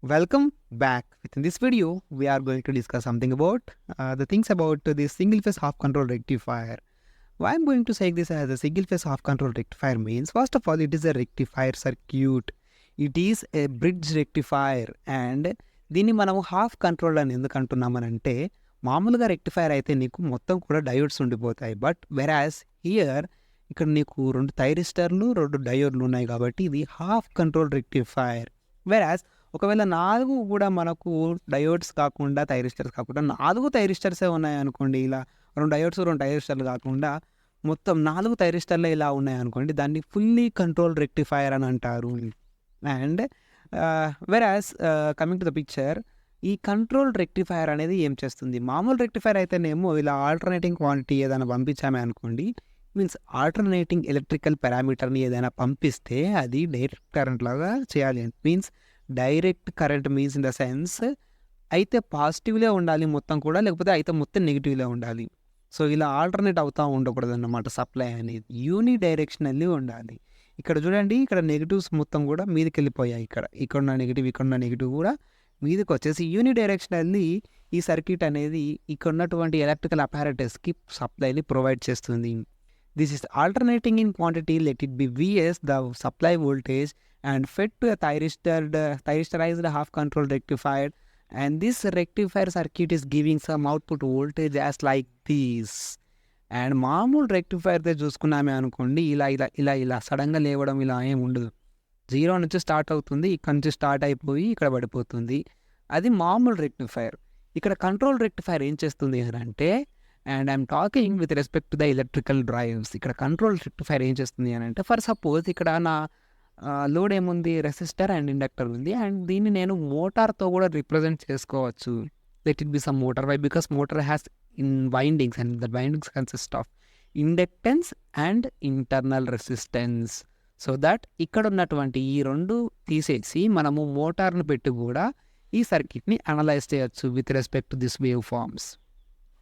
Welcome back. In this video, we are going to discuss something about the things about the single phase half control rectifier. Why I'm going to say this as a single phase half control rectifier means, first of all, it is a rectifier circuit. It is a bridge rectifier and దీన్ని మనం half control అని ఎందుకు అంటున్నామనంటే మామూలుగా rectifier అయితే నీకు మొత్తం కూడా diodes ఉండిపోతాయి. బట్ వెరాస్ హియర్ ఇక్కడ నీకు 2 థైరిస్టర్లు 2 డయోడ్లు ఉన్నాయి కాబట్టి ఇది హాఫ్ కంట్రోల్ రెక్టిఫైర్. వెరాస్ ఒకవేళ 4 కూడా మనకు డయోడ్స్ కాకుండా థైరిస్టర్స్ కాకుండా 4 థైరిస్టర్సే ఉన్నాయనుకోండి, ఇలా 2 డయోడ్స్ 2 థైరిస్టర్లు కాకుండా మొత్తం 4 థైరిస్టర్లే ఇలా ఉన్నాయనుకోండి, దాన్ని ఫుల్లీ కంట్రోల్ రెక్టిఫైర్ అని అంటారు. And వెరాస్ coming to the picture, ఈ కంట్రోల్ రెక్టిఫైర్ అనేది ఏం చేస్తుంది? మామూలు రెక్టిఫైర్ అయితేనేమో ఇలా ఆల్టర్నేటింగ్ క్వాంటిటీ ఏదైనా పంపించామే అనుకోండి, మీన్స్ ఆల్టర్నేటింగ్ ఎలక్ట్రికల్ పారామీటర్ని ఏదైనా పంపిస్తే అది డైరెక్ట్ కరెంట్ లాగా చేయాలి. Means direct current means in the sense అయితే పాజిటివ్లే ఉండాలి మొత్తం కూడా, లేకపోతే అయితే మొత్తం నెగిటివ్లే ఉండాలి. సో ఇలా ఆల్టర్నేట్ అవుతూ ఉండకూడదు అన్నమాట. సప్లై అనేది యూని డైరెక్షనల్లీ ఉండాలి. ఇక్కడ చూడండి, ఇక్కడ నెగిటివ్స్ మొత్తం కూడా మీదకి వెళ్ళిపోయాయి. ఇక్కడున్న నెగిటివ్ కూడా మీదకి వచ్చేసి యూని డైరెక్షనల్లీ ఈ సర్క్యూట్ అనేది ఇక్కడ ఉన్నటువంటి ఎలక్ట్రికల్ అపారటస్కి సప్లైని ప్రొవైడ్ చేస్తుంది. This is alternating in quantity, let it be VS the supply voltage and fed to a thyristerized half control rectifier, and this rectifier circuit is giving some output voltage as like this. And మామూలు రెక్టిఫైర్తో చూసుకున్నామే అనుకోండి, ఇలా సడన్గా లేవడం ఇలా ఏమి ఉండదు. 0 నుంచి start అవుతుంది, ఇక్కడ నుంచి స్టార్ట్ అయిపోయి ఇక్కడ పడిపోతుంది. అది మామూలు రెక్టిఫైర్. ఇక్కడ కంట్రోల్ రెక్టిఫైర్ ఏం చేస్తుంది అని అంటే, and I'm talking with respect to the electrical drives. ఇక్కడ కంట్రోల్ రెక్టిఫైర్ ఏం చేస్తుంది అని అంటే, ఫర్ సపోజ్ ఇక్కడ నా లోడ్ ఏముంది, రెసిస్టర్ అండ్ ఇండక్టర్ ఉంది, అండ్ దీన్ని నేను మోటార్తో కూడా రిప్రజెంట్ చేసుకోవచ్చు. Let it be some motor. Why? Because motor has in windings and the windings consist of inductance and internal resistance. So that ఇక్కడ ఉన్నటువంటి ఈ 2 తీసేసి మనము మోటార్ను పెట్టి కూడా ఈ సర్క్యూట్ని అనలైజ్ చేయొచ్చు with respect to this wave forms.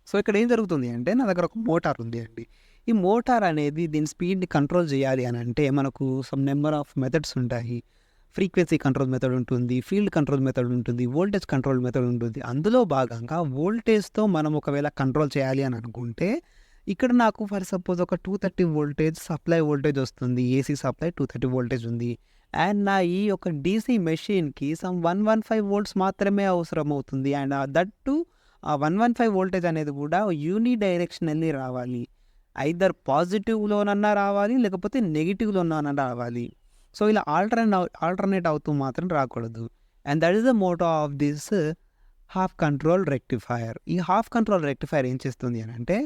So ఇక్కడ ఏం జరుగుతుంది అంటే, నా దగ్గర ఒక మోటార్ ఉంది అండి. ఈ మోటార్ అనేది దీని స్పీడ్ని కంట్రోల్ చేయాలి అని అంటే మనకు సమ్ నెంబర్ ఆఫ్ మెథడ్స్ ఉంటాయి. ఫ్రీక్వెన్సీ కంట్రోల్ మెథడ్ ఉంటుంది, ఫీల్డ్ కంట్రోల్ మెథడ్ ఉంటుంది, వోల్టేజ్ కంట్రోల్ మెథడ్ ఉంటుంది. అందులో భాగంగా వోల్టేజ్తో మనం ఒకవేళ కంట్రోల్ చేయాలి అని అనుకుంటే, ఇక్కడ నాకు ఫర్ సపోజ్ ఒక 230 వోల్టేజ్ సప్లై వోల్టేజ్ వస్తుంది. ఏసీ సప్లై 230 వోల్టేజ్ ఉంది. అండ్ నా ఈ యొక్క డీసీ మెషిన్కి సమ్ 115 వోల్ట్స్ మాత్రమే అవసరం అవుతుంది. అండ్ దట్ టు ఆ 115 వోల్టేజ్ అనేది కూడా యూని డైరెక్షనల్లీ రావాలి. ఐదర్ పాజిటివ్లోనన్నా రావాలి, లేకపోతే నెగిటివ్లోనన్నా రావాలి. సో ఇలా ఆల్టర్నేట్ అవుతూ మాత్రం రాకూడదు. And that is the motto of this half control rectifier. ఈ హాఫ్ కంట్రోల్ రెక్టిఫైర్ ఏం చేస్తుంది అని అంటే,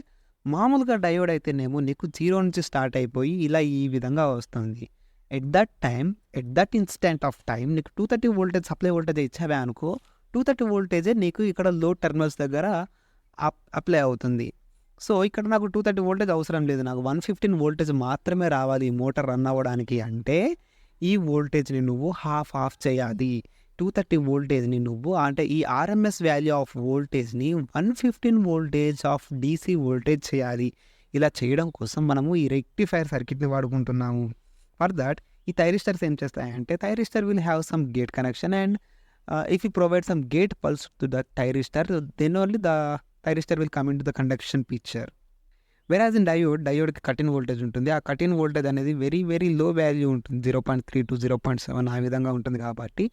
మామూలుగా డయోడ్ అయితేనేమో నీకు 0 నుంచి స్టార్ట్ అయిపోయి ఇలా ఈ విధంగా వస్తుంది. At that instant of time నీకు 230 వోల్టేజ్ సప్లై వోల్టేజ్ ఇచ్చావే అనుకో, 230 వోల్టేజే నీకు ఇక్కడ లోడ్ టెర్మినల్స్ దగ్గర అప్లై అవుతుంది. సో ఇక్కడ నాకు 230 వోల్టేజ్ అవసరం లేదు, నాకు 115 వోల్టేజ్ మాత్రమే రావాలి ఈ మోటార్ రన్ అవ్వడానికి అంటే, ఈ వోల్టేజ్ని నువ్వు హాఫ్ చేయాలి. 230 వోల్టేజ్ని నువ్వు అంటే ఈ ఆర్ఎంఎస్ వాల్యూ ఆఫ్ వోల్టేజ్ని 115 వోల్టేజ్ ఆఫ్ డీసీ వోల్టేజ్ చేయాలి. ఇలా చేయడం కోసం మనము ఈ రెక్టిఫైర్ సర్క్యూట్ని వాడుకుంటున్నాము. ఫర్ దట్ ఈ థైరిస్టర్స్ ఏం చేస్తాయంటే, thyristor will have some gate connection and if you provide some gate pulse to the thyristor, then only the thyristor will come into the conduction picture. Whereas in diode cut in voltage ఉంటుంది. ఆ cut in voltage అనేది very very low value ఉంటుంది, 0.3 to 0.7 ఆ విధంగా ఉంటుంది. కాబట్టి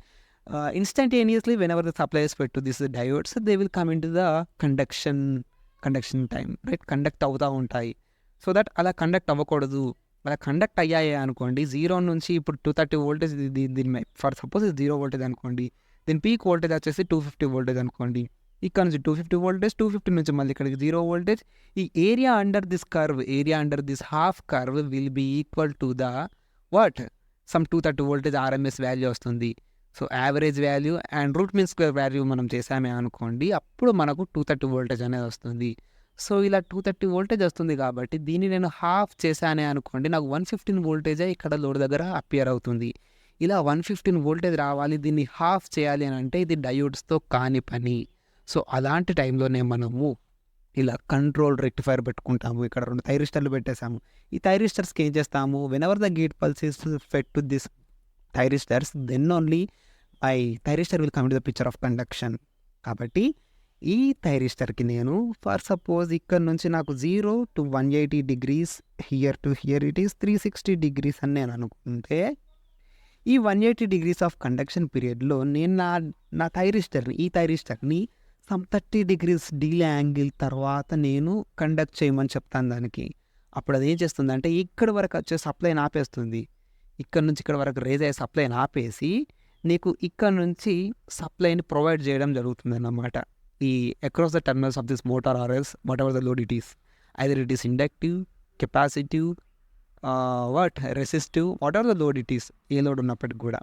instantaneously whenever the supplies పెట్టు this diodes, they will come into the conduction time, right? Conduct అవుతూ ఉంటాయి. సో దట్ అలా కండక్ట్ అవ్వకూడదు. అలా కండక్ట్ అయ్యాయి అనుకోండి, 0 నుంచి ఇప్పుడు 230 వోల్టేజ్ దీని ఫర్ సపోజ్ 0 వోల్టేజ్ అనుకోండి, దీని పీక్ వోల్టేజ్ వచ్చేసి 250 వోల్టేజ్ అనుకోండి. ఇక్కడ నుంచి 250 వోల్టేజ్, 250 నుంచి మళ్ళీ ఇక్కడికి 0 వోల్టేజ్. ఈ area under this half curve will be equal to the what? Some 230 voltage RMS value వస్తుంది. So average value and root mean square value మనం చేసామే అనుకోండి, అప్పుడు మనకు 230 వోల్టేజ్ అనేది వస్తుంది. సో ఇలా 230 వోల్టేజ్ వస్తుంది కాబట్టి దీన్ని నేను హాఫ్ చేశానే అనుకోండి, నాకు 115 వోల్టేజే ఇక్కడ లోడ్ దగ్గర అపియర్ అవుతుంది. ఇలా 115 వోల్టేజ్ రావాలి, దీన్ని హాఫ్ చేయాలి అని అంటే ఇది డయోడ్స్తో కాని పని. సో అలాంటి టైంలోనే మనము ఇలా కంట్రోల్ రెక్టిఫైర్ పెట్టుకుంటాము. ఇక్కడ 2 థైరిస్టర్లు పెట్టేసాము. ఈ థైరిస్టర్స్కి ఏం చేస్తాము, whenever the gate pulse is fed to this thyristors, then only I thyristor will come to the picture of conduction. కాబట్టి ఈ థైరిస్టర్కి నేను ఫర్ సపోజ్ ఇక్కడ నుంచి నాకు 0 to 180 degrees, here to hear it is 360 degrees అని నేను అనుకుంటే, ఈ 180 degrees ఆఫ్ కండక్షన్ పీరియడ్లో నేను నా ఈ థైరిస్టర్ని సమ్ 30 degrees డీలే యాంగిల్ తర్వాత నేను కండక్ట్ చేయమని చెప్తాను దానికి. అప్పుడు అది ఏం చేస్తుంది అంటే ఇక్కడ వరకు వచ్చే సప్లైని ఆపేస్తుంది. ఇక్కడ నుంచి ఇక్కడ వరకు రేజ్ అయ్యే సప్లైని ఆపేసి నీకు ఇక్కడ నుంచి సప్లైని ప్రొవైడ్ చేయడం జరుగుతుంది అన్నమాట. ఈ across the terminals of this motor or else what ever the load it is, either it is inductive, capacitive, resistive, what ever the load it is, A load ఉన్నప్పటికి కూడా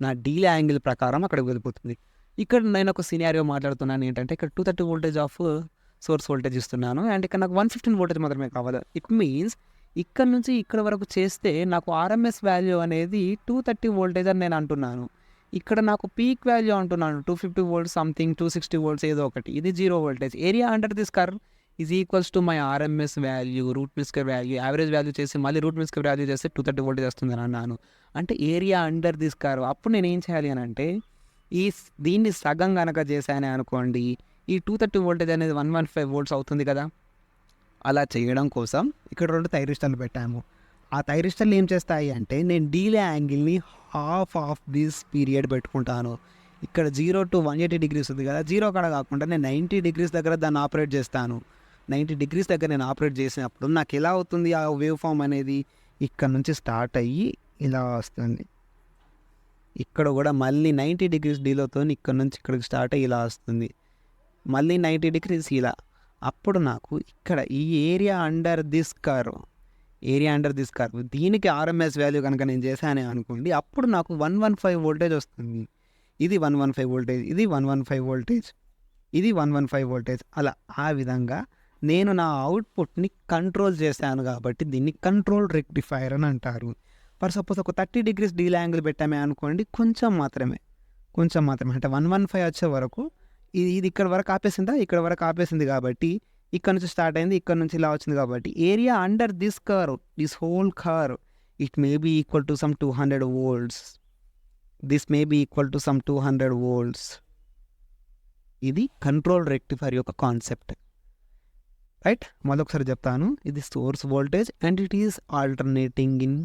నా డీలే యాంగిల్ ప్రకారం అక్కడికి వెళ్ళిపోతుంది. ఇక్కడ నేను ఒక సినారియో మాట్లాడుతున్నాను ఏంటంటే, ఇక్కడ 230 వోల్టేజ్ ఆఫ్ సోర్స్ వోల్టేజ్ ఇస్తున్నాను అండ్ ఇక్కడ నాకు 115 వోల్టేజ్ మాత్రమే కావాలి. ఇట్ మీన్స్ ఇక్కడ నుంచి ఇక్కడ వరకు చేస్తే నాకు ఆర్ఎంఎస్ వాల్యూ అనేది 230 వోల్టేజ్ అని నేను అంటున్నాను. ఇక్కడ నాకు పీక్ వాల్యూ అంటున్నాను 250 volts సంథింగ్, 260 volts ఏదో ఒకటి. ఇది 0 voltage. Area under this curve is equals to my RMS value, route mean square value, average value చేసి మళ్ళీ రూట్ మీన్ స్క్వేర్ వాల్యూ చేస్తే 230 వోల్టేజ్ వస్తుంది అని అన్నాను. అంటే ఏరియా అండర్ దిస్ కర్వ్. అప్పుడు నేను ఏం చేయాలి అని అంటే దీన్ని సగం కనుక చేశానే అనుకోండి, ఈ 230 వోల్టేజ్ అనేది 115 volts అవుతుంది కదా. అలా చేయడం కోసం ఇక్కడ 2 థైరిస్టర్లు పెట్టాము. ఆ థైరిస్టర్లు ఏం చేస్తాయి అంటే నేను డీలే యాంగిల్ని హాఫ్ ఆఫ్ దిస్ పీరియడ్ పెట్టుకుంటాను. ఇక్కడ 0 to 180 degrees ఉంది కదా, 0 కాడ కాకుండా నేను 90 degrees దగ్గర దాన్ని ఆపరేట్ చేస్తాను. 90 degrees దగ్గర నేను ఆపరేట్ చేసినప్పుడు నాకు ఎలా అవుతుంది ఆ వేవ్ ఫామ్ అనేది, ఇక్కడ నుంచి స్టార్ట్ అయ్యి ఇలా వస్తుంది. ఇక్కడ కూడా మళ్ళీ 90 degrees డీలోతో ఇక్కడ నుంచి ఇక్కడికి స్టార్ట్ అయ్యి ఇలా వస్తుంది. మళ్ళీ 90 degrees ఇలా. అప్పుడు నాకు ఇక్కడ ఈ ఏరియా అండర్ దిస్ కర్వ్ దీనికి ఆర్ఎంఎస్ వాల్యూ కనుక నేను చేశానే అనుకోండి, అప్పుడు నాకు 115 వోల్టేజ్ వస్తుంది. ఇది 115 వోల్టేజ్, ఇది 115 వోల్టేజ్, ఇది 115 వోల్టేజ్. అలా ఆ విధంగా నేను నా అవుట్పుట్ని కంట్రోల్ చేశాను కాబట్టి దీన్ని కంట్రోల్ రెక్టిఫైర్ అని అంటారు. ఫర్ సపోజ్ ఒక 30 degrees డీలే యాంగిల్ పెట్టామే అనుకోండి, కొంచెం మాత్రమే అంటే 115 వచ్చే వరకు ఇది ఇక్కడ వరకు ఆపేసిందా, ఇక్కడ వరకు ఆపేసింది కాబట్టి ఇక్కడ నుంచి స్టార్ట్ అయింది, ఇక్కడ నుంచి ఇలా వచ్చింది కాబట్టి area under this curve, this whole curve, it may be equal to some 200 volts. This may be equal to some 200 volts. ఇది కంట్రోల్ రెక్టిఫైర్ యొక్క కాన్సెప్ట్, రైట్? మళ్ళొకసారి చెప్తాను. ఇది source voltage and it is alternating in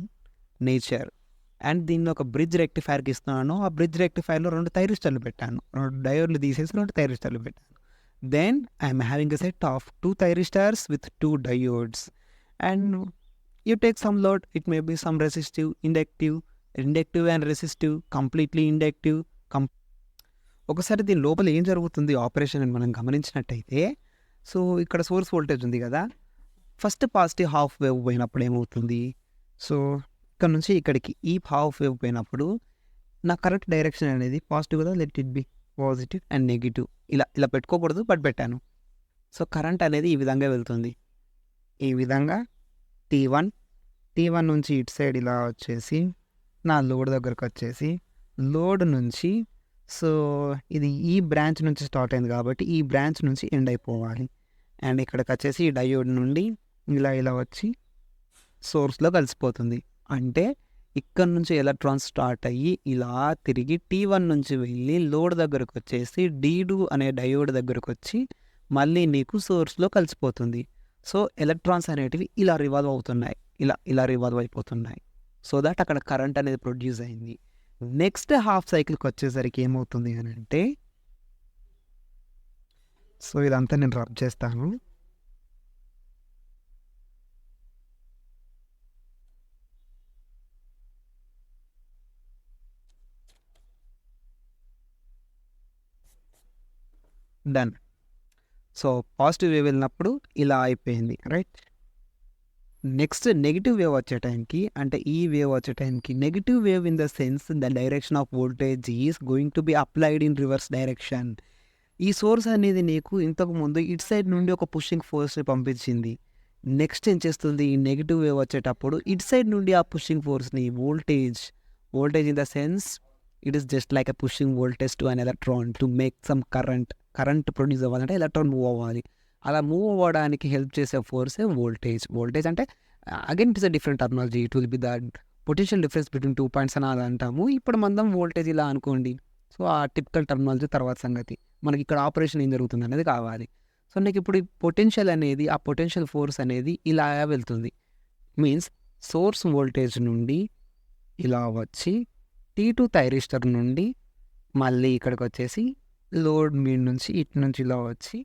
nature. And దీన్ని ఒక bridge రెక్టిఫైర్కి ఇస్తున్నాను. ఆ bridge రెక్టిఫైర్లో 2 థైరిస్టర్లు పెట్టాను, 2 డయోడ్లు తీసేసి 2 థైరిస్టర్లు పెట్టాను. Then I am having a set of 2 thyristors with 2 diodes, and you take some load. It may be some resistive, inductive and resistive, completely inductive. ఒకసారి దీని లోపల ఏం జరుగుతుంది ఆపరేషన్ అని మనం గమనించినట్టయితే, సో ఇక్కడ సోర్స్ వోల్టేజ్ ఉంది కదా, ఫస్ట్ పాజిటివ్ హాఫ్ వేవ్ పోయినప్పుడు ఏమవుతుంది, సో ఇక్కడ నుంచి ఇక్కడికి ఈ హాఫ్ వేవ్ పోయినప్పుడు నా కరెక్ట్ డైరెక్షన్ అనేది పాజిటివ్ కదా, let it B positive and negative. ఇలా పెట్టుకోకూడదు బట్ పెట్టాను. సో కరెంట్ అనేది ఈ విధంగా వెళ్తుంది. ఈ విధంగా T1 నుంచి ఇటు సైడ్ ఇలా వచ్చేసి నా లోడ్ దగ్గరకు వచ్చేసి, లోడ్ నుంచి సో ఇది ఈ బ్రాంచ్ నుంచి స్టార్ట్ అయింది కాబట్టి ఈ బ్రాంచ్ నుంచి ఎండ్ అయిపోవాలి. అండ్ ఇక్కడికి వచ్చేసి ఈ డయోడ్ నుండి ఇలా వచ్చి సోర్స్లో కలిసిపోతుంది. అంటే ఇక్కడ నుంచి ఎలక్ట్రాన్స్ స్టార్ట్ అయ్యి ఇలా తిరిగి T1 నుంచి వెళ్ళి లోడ్ దగ్గరకు వచ్చేసి D2 అనే డయోడ్ దగ్గరకు వచ్చి మళ్ళీ నీకు సోర్స్లో కలిసిపోతుంది. సో ఎలక్ట్రాన్స్ అనేటివి ఇలా రివాల్వ్ అవుతున్నాయి, ఇలా రివాల్వ్ అయిపోతున్నాయి. సో దట్ అక్కడ కరెంట్ అనేది ప్రొడ్యూస్ అయింది. నెక్స్ట్ హాఫ్ సైకిల్కి వచ్చేసరికి ఏమవుతుంది అని అంటే, సో ఇదంతా నేను రబ్ చేస్తాను. డన్. సో పాజిటివ్ వేవ్ వెళ్ళినప్పుడు ఇలా అయిపోయింది, రైట్? నెక్స్ట్ నెగిటివ్ వేవ్ వచ్చే టైంకి, అంటే ఈ వేవ్ వచ్చే టైంకి, negative wave in the sense the direction of voltage is going to be applied in reverse direction. ఈ సోర్స్ అనేది నీకు ఇంతకుముందు ఇటు సైడ్ నుండి ఒక పుషింగ్ ఫోర్స్ని పంపించింది. నెక్స్ట్ ఏం చేస్తుంది, ఈ నెగిటివ్ వేవ్ వచ్చేటప్పుడు ఇటు సైడ్ నుండి ఆ పుషింగ్ ఫోర్స్ని voltage in the sense it is just like a pushing voltage to an electron to make some current produce అవ్వాలంటే ఎలక్ట్రాన్ మూవ్ అవ్వాలి. అలా మూవ్ అవ్వడానికి హెల్ప్ చేసే ఫోర్సే వోల్టేజ్ అంటే again it is a different terminology. It will be the potential difference between 2 points అని అది అంటాము. ఇప్పుడు మనం వోల్టేజ్ ఇలా అనుకోండి. సో, ఆ టిపికల్ టర్మినాలజీ తర్వాత సంగతి. మనకి ఇక్కడ ఆపరేషన్ ఏం జరుగుతుందనేది కావాలి. సో, నీకిప్పుడు ఈ పొటెన్షియల్ అనేది, ఆ పొటెన్షియల్ ఫోర్స్ అనేది ఇలా వెళ్తుంది. మీన్స్ సోర్స్ వోల్టేజ్ నుండి ఇలా వచ్చి T2 థైరిస్టర్ నుండి మళ్ళీ ఇక్కడికొచ్చేసి లోడ్ మీడ నుంచి ఇటు నుంచి ఇలా వచ్చి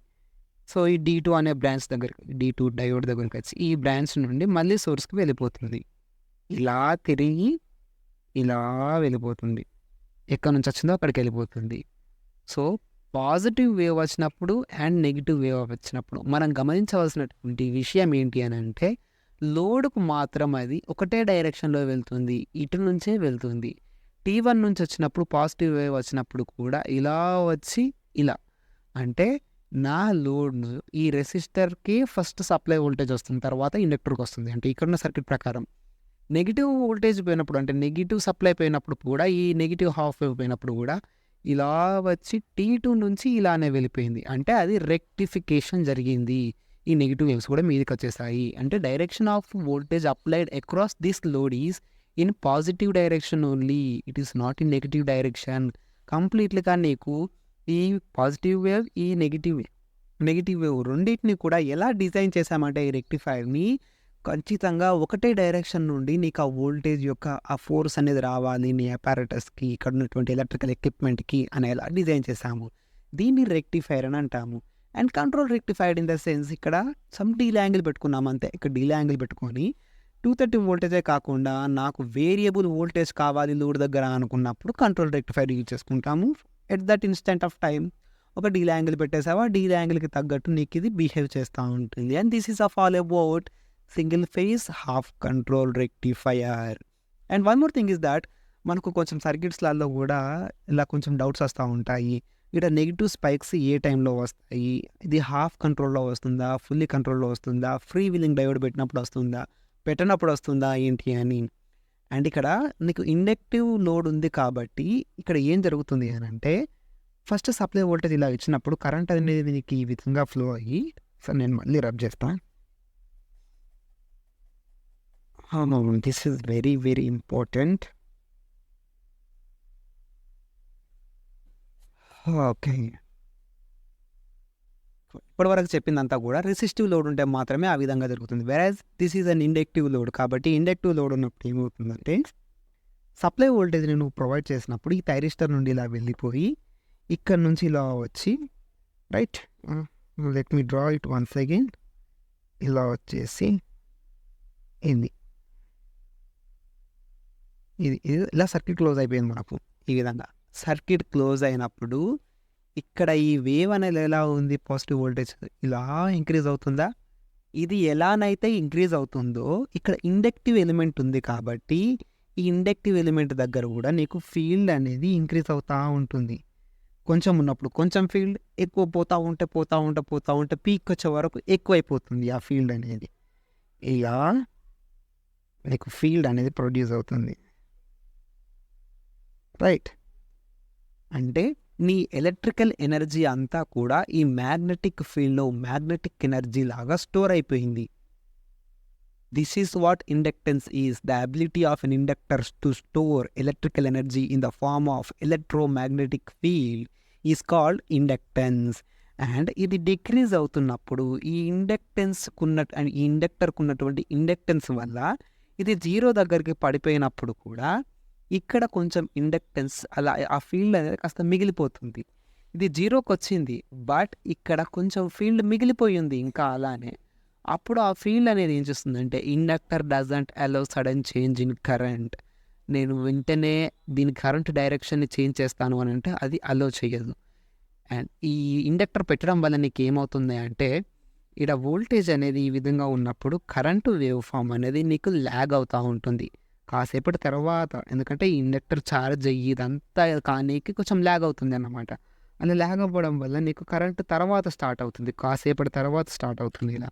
సో, ఈ D2 అనే బ్రాంచ్ దగ్గరికి D2 డయోడ్ దగ్గరికొచ్చి ఈ బ్రాంచ్ నుండి మళ్ళీ సోర్స్‌కి వెళ్ళిపోతుంది. ఇలా తిరిగి ఇలా వెళ్ళిపోతుంది. ఎక్కడి నుంచి వచ్చిందో అక్కడికెళ్ళిపోతుంది. సో, పాజిటివ్ వేవ్ వచ్చినప్పుడు అండ్ నెగెటివ్ వేవ్ వచ్చినప్పుడు మనం గమనించవలసినటువంటి విషయం ఏంటి అనంటే, లోడ్‌కు మాత్రం అది ఒకటే డైరెక్షన్‌లో వెళ్తుంది. ఇటు నుంచే వెళ్తుంది. T1 నుంచి వచ్చినప్పుడు పాజిటివ్ వేవ్ వచ్చినప్పుడు కూడా ఇలా వచ్చి ఇలా. అంటే నా లోడ్ ఈ రెసిస్టర్‌కి ఫస్ట్ సప్లై వోల్టేజ్ వస్తుంది. తర్వాత ఇండక్టర్‌కొస్తుంది. అంటే ఇక్కడున్న సర్క్యూట్ ప్రకారం. నెగెటివ్ వోల్టేజ్ పోయినప్పుడు అంటే నెగెటివ్ సప్లై పోయినప్పుడు కూడా ఈ నెగెటివ్ హాఫ్ వేవ్ పోయినప్పుడు కూడా ఇలా వచ్చి T2 నుంచి ఇలానే వెళ్ళిపోయింది. అంటే అది రెక్టిఫికేషన్ జరిగింది. ఈ నెగెటివ్ వేవ్స్ కూడా మీదకొచ్చేసాయి. అంటే direction of voltage applied across this load is in positive direction only. It is not in negative direction. కంప్లీట్‌గా నీకు ఈ పాజిటివ్ వేవ్, ఈ నెగెటివ్ వేవ్ రెండిటిని కూడా ఎలా డిజైన్ చేశామంటే ఈ రెక్టిఫైయర్‌ని ఖచ్చితంగా ఒకటే డైరెక్షన్ నుండి నీకు ఆ వోల్టేజ్ యొక్క ఆ ఫోర్స్ అనేది రావాలి నీ అపారటస్‌కి, ఇక్కడ ఉన్నటువంటి ఎలక్ట్రికల్ ఎక్విప్‌మెంట్‌కి అనేలా డిజైన్ చేశాము. దీన్ని రెక్టిఫైయర్ అని అంటాము. And control rectifier in the sense ఇక్కడ సమ్ డీలే యాంగిల్ పెట్టుకున్నాం అంతే. ఇక్కడ డీలే యాంగిల్ పెట్టుకొని 230 వోల్టేజే కాకుండా నాకు వేరియబుల్ వోల్టేజ్ కావాలి లోడ్ దగ్గర అనుకున్నప్పుడు కంట్రోల్ రెక్టిఫైయర్ యూజ్ చేసుకుంటాము. At that instant of time ఒక డీలే యాంగిల్ పెట్టేసావా, డీలే యాంగిల్‌కి తగ్గట్టు నీకు ఇది బిహేవ్ చేస్తూ ఉంటుంది. And this is all about single phase half control rectifier. And one more thing is that మనకు కొంచెం సర్క్యూట్స్‌లలో కూడా ఇలా కొంచెం డౌట్స్ వస్తూ ఉంటాయి. ఇక్కడ నెగెటివ్ స్పైక్స్ ఏ టైంలో వస్తాయి? ఇది హాఫ్ కంట్రోల్‌లో వస్తుందా? ఫుల్లీ కంట్రోల్‌లో వస్తుందా? ఫ్రీ వీలింగ్ డయోడ్ పెట్టినప్పుడు వస్తుందా? పెట్టనప్పుడు వస్తుందా? ఏంటి అని. అండ్ ఇక్కడ నీకు ఇండక్టివ్ లోడ్ ఉంది కాబట్టి ఇక్కడ ఏం జరుగుతుంది అనంటే ఫస్ట్ సప్లై వోల్టేజ్ ఇలా ఇచ్చినప్పుడు కరెంట్ అనేది నీకు ఈ విధంగా ఫ్లో అయ్యి సో నేను మళ్ళీ రబ్ చేస్తాను. This is very very important. Okay, ఇప్పటివరకు చెప్పిందంతా కూడా రెసిస్టివ్ లోడ్ ఉంటే మాత్రమే ఆ విధంగా జరుగుతుంది. వెరాజ్ this is an inductive load. కాబట్టి ఇండక్టివ్ లోడ్ ఉన్నప్పుడు ఏమవుతుందంటే సప్లై వోల్టేజ్ని నువ్వు ప్రొవైడ్ చేసినప్పుడు ఈ థైరిస్టర్ నుండి ఇలా వెళ్ళిపోయి ఇక్కడ నుంచి ఇలా వచ్చి right let me draw it once again. ఇలా వచ్చేసి ఇది ఇది ఇది ఇలా సర్క్యూట్ క్లోజ్ అయిపోయింది మనకు. ఈ విధంగా సర్క్యూట్ క్లోజ్ అయినప్పుడు ఇక్కడ ఈ వేవ్ అనేది ఎలా ఉంది, పాజిటివ్ వోల్టేజ్ ఇలా ఇంక్రీజ్ అవుతుందా? ఇది ఎలానైతే ఇంక్రీజ్ అవుతుందో ఇక్కడ ఇండక్టివ్ ఎలిమెంట్ ఉంది కాబట్టి ఈ ఇండక్టివ్ ఎలిమెంట్ దగ్గర కూడా నీకు ఫీల్డ్ అనేది ఇంక్రీజ్ అవుతూ ఉంటుంది. కొంచెం ఉన్నప్పుడు కొంచెం ఫీల్డ్ ఎక్కువ పోతూ ఉంటే పీక్ వచ్చే వరకు ఎక్కువైపోతుంది ఆ ఫీల్డ్ అనేది. ఇలా నీకు ఫీల్డ్ అనేది ప్రొడ్యూస్ అవుతుంది. రైట్, అంటే నీ ఎలక్ట్రికల్ ఎనర్జీ అంతా కూడా ఈ మ్యాగ్నెటిక్ ఫీల్డ్లో మ్యాగ్నెటిక్ ఎనర్జీ లాగా స్టోర్ అయిపోయింది. This is what inductance is. The ability of an inductor to store electrical energy in the form of electromagnetic field is called inductance. And ఇది decrease అవుతున్నప్పుడు ఈ ఇండక్టర్కు ఉన్నటువంటి ఇండక్టెన్స్ వల్ల ఇది జీరో దగ్గరికి పడిపోయినప్పుడు కూడా ఇక్కడ కొంచెం ఇండక్టెన్స్ అలా ఆ ఫీల్డ్ అనేది కాస్త మిగిలిపోతుంది. ఇది జీరోకి వచ్చింది బట్ ఇక్కడ కొంచెం ఫీల్డ్ మిగిలిపోయింది ఇంకా అలానే. అప్పుడు ఆ ఫీల్డ్ అనేది ఏం చేస్తుందంటే inductor doesn't allow sudden change in current. నేను వెంటనే దీని కరెంట్ డైరెక్షన్ని చేంజ్ చేస్తాను అని అంటే అది అలౌ చేయదు. అండ్ ఈ ఇండక్టర్ పెట్టడం వల్ల నీకు ఏమవుతుంది అంటే ఇక్కడ వోల్టేజ్ అనేది ఈ విధంగా ఉన్నప్పుడు కరెంటు వేవ్ ఫామ్ అనేది నీకు ల్యాగ్ అవుతూ ఉంటుంది కాసేపటి తర్వాత. ఎందుకంటే ఈ ఇండక్టర్ ఛార్జ్ అయ్యి ఇదంతా కానీ కొంచెం ల్యాగ్ అవుతుంది అన్నమాట. అలా ల్యాగ్ అవ్వడం వల్ల నీకు కరెంట్ తర్వాత స్టార్ట్ అవుతుంది, కాసేపటి తర్వాత స్టార్ట్ అవుతుంది ఇలా.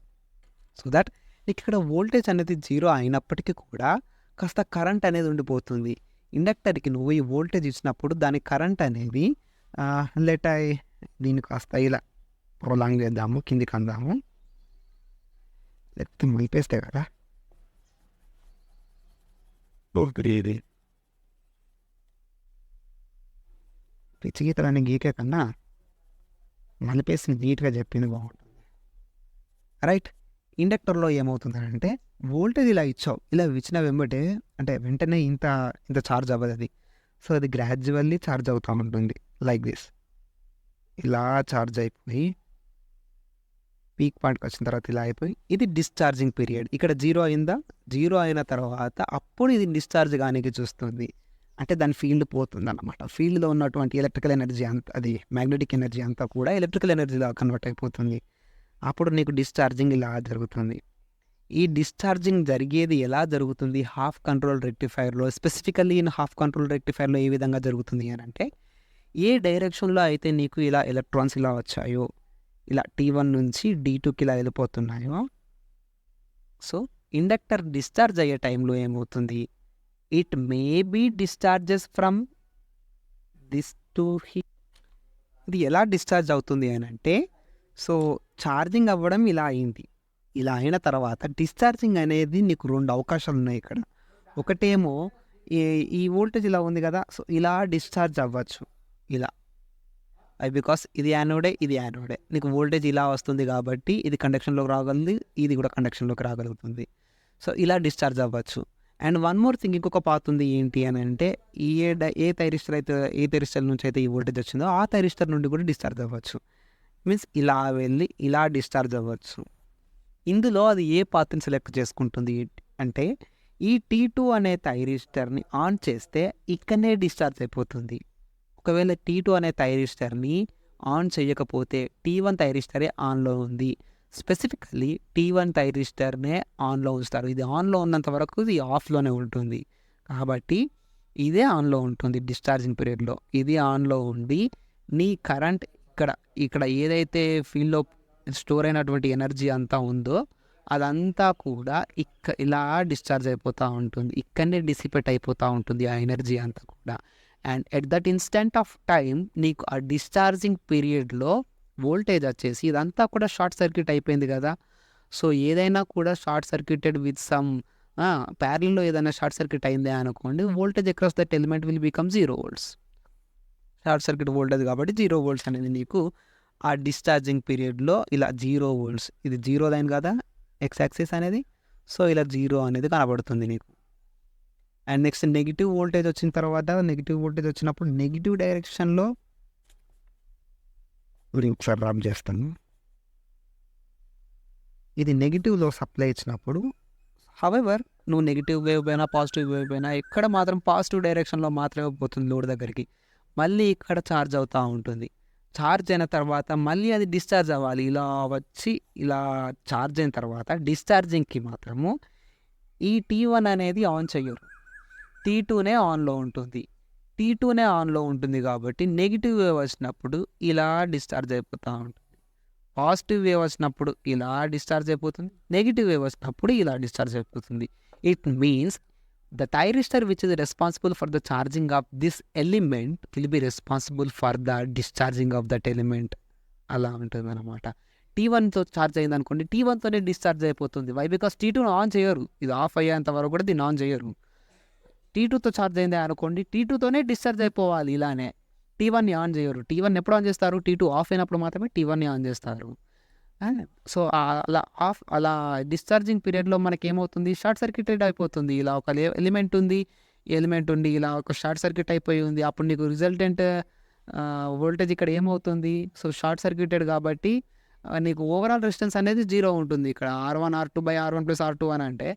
సో దట్ నీకు ఇక్కడ వోల్టేజ్ అనేది జీరో అయినప్పటికీ కూడా కాస్త కరెంట్ అనేది ఉండిపోతుంది. ఇండక్టర్కి నువ్వు ఈ వోల్టేజ్ ఇచ్చినప్పుడు దాని కరెంట్ అనేది దీన్ని కాస్త ఇలా ప్రొలాంగ్ చేద్దాము, కిందికి అందాము. లేకపోతే మలిపేస్తే కదా పిచ్చి గీతలన్నీ గీకే కన్నా నలిపేసి నీట్గా చెప్పింది బాగుంటుంది. రైట్. ఇండక్టర్లో ఏమవుతుందంటే వోల్టేజ్ ఇలా ఇచ్చావు, ఇలా ఇచ్చిన వెంబటే అంటే వెంటనే ఇంత ఇంత ఛార్జ్ అవ్వదు అది. సో అది గ్రాడ్యువల్లీ ఛార్జ్ అవుతూ ఉంటుంది లైక్ దిస్. ఇలా ఛార్జ్ అయిపోయి పీక్ పాయింట్కి వచ్చిన తర్వాత ఇలా అయిపోయి ఇది డిశ్చార్జింగ్ పీరియడ్. ఇక్కడ జీరో అయిందా, జీరో అయిన తర్వాత అప్పుడు ఇది డిశ్చార్జ్ కానికి చూస్తుంది. అంటే దాని ఫీల్డ్ పోతుంది అన్నమాట. ఫీల్డ్లో ఉన్నటువంటి ఎలక్ట్రికల్ ఎనర్జీ అంతా, అది మ్యాగ్నెటిక్ ఎనర్జీ అంతా కూడా ఎలక్ట్రికల్ ఎనర్జీలా కన్వర్ట్ అయిపోతుంది. అప్పుడు నీకు డిశ్చార్జింగ్ ఇలా జరుగుతుంది. ఈ డిశ్చార్జింగ్ జరిగేది ఎలా జరుగుతుంది హాఫ్ కంట్రోల్ రెక్టిఫైర్లో, స్పెసిఫికల్లీ ఇన్ హాఫ్ కంట్రోల్ రెక్టిఫైర్లో ఏ విధంగా జరుగుతుంది అని అంటే, ఏ డైరెక్షన్లో అయితే నీకు ఇలా ఎలక్ట్రాన్స్ ఇలా వచ్చాయో, ఇలా T1 నుంచి D2కి ఇలా వెళ్ళిపోతున్నాయో, సో ఇండక్టర్ డిశ్చార్జ్ అయ్యే టైంలో ఏమవుతుంది, it may be discharges from this to here. ఇది ఎలా డిశ్చార్జ్ అవుతుంది అని అంటే, సో ఛార్జింగ్ అవ్వడం ఇలా అయింది. ఇలా అయిన తర్వాత డిశ్చార్జింగ్ అనేది నీకు 2 అవకాశాలు ఉన్నాయి ఇక్కడ. ఒకటేమో ఈ వోల్టేజ్ ఇలా ఉంది కదా, సో ఇలా డిశ్చార్జ్ అవ్వచ్చు ఇలా. బికాస్ ఇది యానోడే, ఇది యానోడే, నీకు వోల్టేజ్ ఇలా వస్తుంది కాబట్టి ఇది కండక్షన్లోకి రాగలదు, ఇది కూడా కండక్షన్లోకి రాగలుగుతుంది. సో ఇలా డిశ్చార్జ్ అవ్వచ్చు. అండ్ వన్ మోర్ థింగ్, ఇంకొక పాత్ ఉంది. ఏంటి అని అంటే, ఏ థైరిస్టర్ నుంచి అయితే ఈ వోల్టేజ్ వచ్చిందో ఆ థైరిస్టర్ నుండి కూడా డిశ్చార్జ్ అవ్వచ్చు. మీన్స్ ఇలా వెళ్ళి ఇలా డిశ్చార్జ్ అవ్వచ్చు. ఇందులో అది ఏ పాత్ని సెలెక్ట్ చేసుకుంటుంది అంటే, ఈ T2 అనే థైరిస్టర్ని ఆన్ చేస్తే ఇక్కడనే డిశ్చార్జ్ అయిపోతుంది. ఒకవేళ T2 అనే థైరిస్టర్ని ఆన్ చేయకపోతే T1 థైరిస్టరే ఆన్లో ఉంది. స్పెసిఫికల్లీ T1 థైరిస్టర్నే ఆన్లో ఉంచుతారు. ఇది ఆన్లో ఉన్నంత వరకు ఇది ఆఫ్లోనే ఉంటుంది. కాబట్టి ఇదే ఆన్లో ఉంటుంది డిశ్చార్జింగ్ పీరియడ్లో. ఇది ఆన్లో ఉండి నీ కరెంట్ ఇక్కడ ఏదైతే ఫీల్డ్లో స్టోర్ అయినటువంటి ఎనర్జీ అంతా ఉందో అదంతా కూడా ఇలా డిశ్చార్జ్ అయిపోతూ ఉంటుంది. ఇక్కడనే డిసిపేట్ అయిపోతూ ఉంటుంది ఆ ఎనర్జీ అంతా కూడా. And at that instant of time నీకు ఆ డిశ్చార్జింగ్ పీరియడ్లో వోల్టేజ్ వచ్చేసి ఇదంతా కూడా షార్ట్ సర్క్యూట్ అయిపోయింది కదా. సో ఏదైనా కూడా షార్ట్ సర్క్యూటెడ్ విత్ సమ్ ప్యారల్లో ఏదైనా షార్ట్ సర్క్యూట్ అయిందే అనుకోండి, voltage across that element will become 0 volts. Short circuit voltage కాబట్టి 0 volts అనేది నీకు ఆ డిశ్చార్జింగ్ పీరియడ్లో ఇలా 0 volts. ఇది 0 లైన్ కదా ఎక్స్ యాక్సిస్ అనేది. సో ఇలా 0 అనేది కనబడుతుంది నీకు. అండ్ నెక్స్ట్ నెగిటివ్ వోల్టేజ్ వచ్చిన తర్వాత, నెగిటివ్ వోల్టేజ్ వచ్చినప్పుడు నెగిటివ్ డైరెక్షన్లో ఒకసారి రబ్ చేస్తాను. ఇది నెగిటివ్లో సప్లై ఇచ్చినప్పుడు, హవెవర్ నువ్వు నెగిటివ్ వేవ్ పైన పాజిటివ్ వేవ్ పైన ఇక్కడ మాత్రం పాజిటివ్ డైరెక్షన్లో మాత్రమే పోతుంది లోడ్ దగ్గరికి. మళ్ళీ ఇక్కడ ఛార్జ్ అవుతూ ఉంటుంది. ఛార్జ్ అయిన తర్వాత మళ్ళీ అది డిశ్చార్జ్ అవ్వాలి. ఇలా వచ్చి ఇలా ఛార్జ్ అయిన తర్వాత డిశ్చార్జింగ్కి మాత్రము ఈ T1 అనేది ఆన్ చెయ్యరు, T2నే ఆన్లో ఉంటుంది. T2నే ఆన్లో ఉంటుంది కాబట్టి నెగిటివ్ వేవ్ వచ్చినప్పుడు ఇలా డిశ్చార్జ్ అయిపోతూ ఉంటుంది. పాజిటివ్ వేవ్ వచ్చినప్పుడు ఇలా డిశ్చార్జ్ అయిపోతుంది, నెగిటివ్ వేవ్ వచ్చినప్పుడు ఇలా డిశ్చార్జ్ అయిపోతుంది. It means the thyristor which is responsible for the charging of this element will be responsible for the discharging of that element. అలా ఉంటుంది అన్నమాట. T1తో ఛార్జ్ అయింది అనుకోండి, T1తోనే డిశ్చార్జ్ అయిపోతుంది. వై? బికాస్ T2ను ఆన్ చేయరు. ఇది ఆఫ్ అయ్యేంత వరకు కూడా దీన్ని ఆన్ చేయరు. T2తో ఛార్జ్ అయింది అనుకోండి, T2తోనే డిశ్చార్జ్ అయిపోవాలి. ఇలానే T1ని ఆన్ చేయరు. T1 ఎప్పుడు ఆన్ చేస్తారు? T2 ఆఫ్ అయినప్పుడు మాత్రమే T1ని ఆన్ చేస్తారు. సో అలా డిశ్చార్జింగ్ పీరియడ్లో మనకి ఏమవుతుంది, షార్ట్ సర్క్యూటెడ్ అయిపోతుంది. ఇలా ఒక ఎలిమెంట్ ఉంది, ఎలిమెంట్ ఉండి ఇలా ఒక షార్ట్ సర్క్యూట్ అయిపోయి ఉంది. అప్పుడు నీకు రిజల్టెంట్ వోల్టేజ్ ఇక్కడ ఏమవుతుంది, సో షార్ట్ సర్క్యూటెడ్ కాబట్టి నీకు ఓవరాల్ రెసిస్టెన్స్ అనేది 0 ఉంటుంది. ఇక్కడ R1 R2/R1 + R2 అని అంటే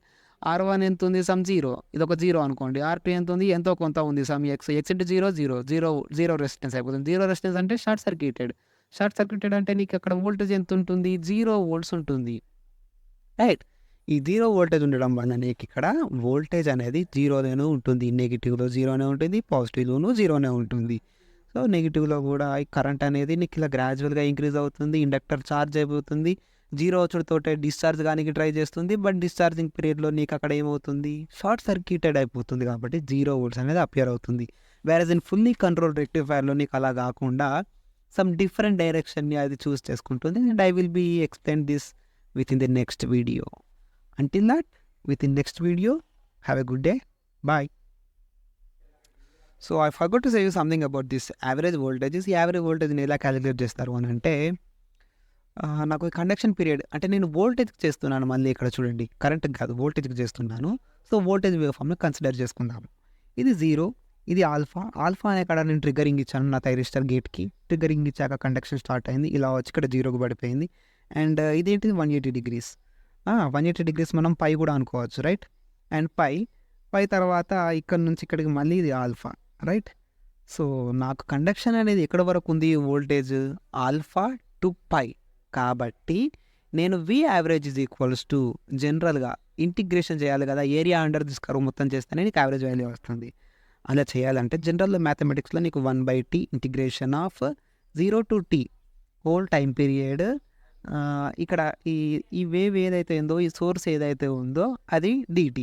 R1 ఎంత ఉంది, సమ్ 0, ఇది ఒక 0 అనుకోండి. R2 ఎంత ఉంది, ఎంతో కొంత ఉంది, సమ్ X into 0 రెసిస్టెన్స్ అయిపోతుంది. 0 రెసిస్టెన్స్ అంటే షార్ట్ సర్క్యూటెడ్. షార్ట్ సర్క్యూటెడ్ అంటే నీకు అక్కడ వోల్టేజ్ ఎంత ఉంటుంది, 0 volts ఉంటుంది. రైట్. ఈ 0 voltage ఉండడం వల్ల నీకు ఇక్కడ వోల్టేజ్ అనేది 0లోనే ఉంటుంది. నెగిటివ్లో 0నే ఉంటుంది, పాజిటివ్లోనూ 0నే ఉంటుంది. సో నెగిటివ్లో కూడా ఈ కరెంట్ అనేది నీకు ఇలా గ్రాడ్యువల్గా ఇంక్రీజ్ అవుతుంది. ఇండక్టర్ ఛార్జ్ అయిపోతుంది. 0 వచ్చుడుతోటే డిశ్చార్జ్ కానీ ట్రై చేస్తుంది. బట్ డిశ్చార్జింగ్ పీరియడ్లో నీకు అక్కడ ఏమవుతుంది, షార్ట్ సర్క్యూటెడ్ అయిపోతుంది కాబట్టి 0 volts అనేది అపియర్ అవుతుంది. వేరస్ ఇన్ ఫుల్లీ కంట్రోల్ రెక్టిఫైర్లో నీకు అలా కాకుండా some different direction అది చూస్ చేసుకుంటుంది. And I will be explain this within the next video. Until that, within next video, have a good day. Bye. So I forgot to say you something about this average voltages. ఈ average వోల్టేజ్ని ఎలా calculate చేస్తారు అని అంటే నాకు conduction period అంటే నేను వోల్టేజ్కి చేస్తున్నాను. మళ్ళీ ఇక్కడ చూడండి, కరెంట్కి కాదు వోల్టేజ్కి చేస్తున్నాను. సో వోల్టేజ్ వేవ్ ఫామ్ని కన్సిడర్ చేసుకుందాము. ఇది 0, ఇది ఆల్ఫా. ఆల్ఫా అనే కాడ నేను ట్రిగ్గరింగ్ ఇచ్చాను నా థైరిస్టర్ గేట్కి. ట్రిగ్గరింగ్ ఇచ్చాక కండక్షన్ స్టార్ట్ అయింది, ఇలా వచ్చి ఇక్కడ 0కి పడిపోయింది. అండ్ ఇదేంటిది 180 డిగ్రీస్. 180 డిగ్రీస్ మనం పై కూడా అనుకోవచ్చు, రైట్? అండ్ పై తర్వాత ఇక్కడ నుంచి ఇక్కడికి మళ్ళీ ఇది ఆల్ఫా, రైట్? సో నాకు కండక్షన్ అనేది ఎక్కడ వరకు ఉంది? Voltage alpha to pi. కాబట్టి నేను V average is equals to జనరల్గా ఇంటిగ్రేషన్ చేయాలి కదా, ఏరియా అండర్ దిస్ కర్వ్ మొత్తం చేస్తేనే నీకు యావరేజ్ వాల్యూ వస్తుంది. అలా చేయాలంటే జనరల్ మ్యాథమెటిక్స్లో నీకు 1/t integration of 0 to t whole time period. ఇక్కడ ఈ వేవ్ ఏదైతే ఉందో, ఈ సోర్స్ ఏదైతే ఉందో అది dt.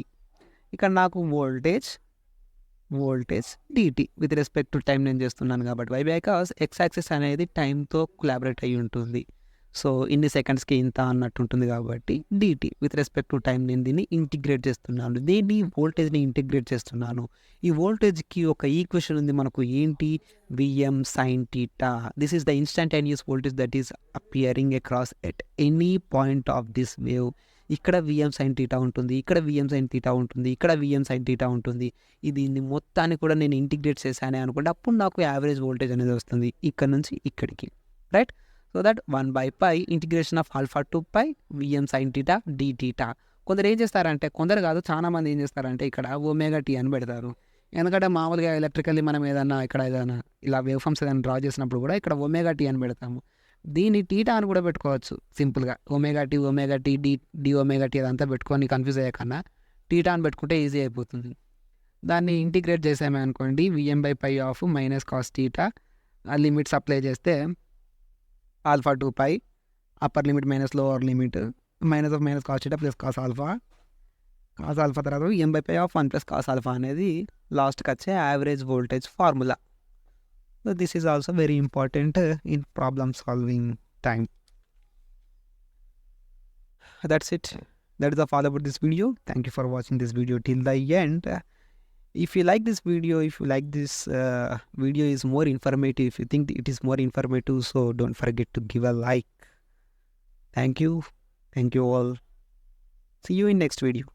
ఇక్కడ నాకు voltage dt with respect to time నేను చేస్తున్నాను కాబట్టి. వై బికాస్ ఎక్స్ యాక్సిస్ అనేది టైంతో కొలాబరేట్ అయ్యి ఉంటుంది. సో ఇన్ని సెకండ్స్కి ఇంత అన్నట్టు ఉంటుంది కాబట్టి dt with respect to time నేను దీన్ని ఇంటిగ్రేట్ చేస్తున్నాను. దీన్ని వోల్టేజ్ని ఇంటిగ్రేట్ చేస్తున్నాను. ఈ వోల్టేజ్కి ఒక ఈక్వేషన్ ఉంది మనకు, ఏంటి? Vm sin theta. This is the instantaneous voltage that is appearing across at any point of this wave. ఇక్కడ Vm sin theta ఉంటుంది, ఇక్కడ Vm sin theta ఉంటుంది, ఇక్కడ Vm sin theta ఉంటుంది. దీన్ని మొత్తాన్ని కూడా నేను ఇంటిగ్రేట్ చేశానే అనుకోండి, అప్పుడు నాకు యావరేజ్ వోల్టేజ్ అనేది వస్తుంది ఇక్కడ నుంచి ఇక్కడికి, right? So that 1/π integration of alpha to pi Vm sin theta d theta. కొందరు ఏం చేస్తారంటే, కొందరు కాదు చాలామంది ఏం చేస్తారంటే ఇక్కడ ωt అని పెడతారు. ఎందుకంటే మామూలుగా ఎలక్ట్రికల్లీ మనం ఏదైనా ఇలా వేవ్ ఫామ్స్ ఏదైనా డ్రా చేసినప్పుడు కూడా ఇక్కడ ωt అని పెడతాము. దీన్ని టీటా అని కూడా పెట్టుకోవచ్చు సింపుల్గా. ωt dωt అదంతా పెట్టుకొని కన్ఫ్యూజ్ అయ్యాకన్నా టీటా అని పెట్టుకుంటే ఈజీ అయిపోతుంది. దాన్ని ఇంటిగ్రేట్ చేసామే అనుకోండి, Vm/π of minus cos theta. ఆ లిమిట్స్ అప్లై చేస్తే alpha to pi, upper limit minus lower limit, minus of minus cos theta plus cos alpha తర్వాత Vm/π of 1 plus cos alpha అనేది లాస్ట్కి వచ్చే average voltage formula. So this is also very important in problem solving time. That's it. That is all about this video. Thank you for watching this video till the end. If you like this video, if you like this video is more informative, if you think it is more informative, so don't forget to give a like. Thank you all. See you in next video.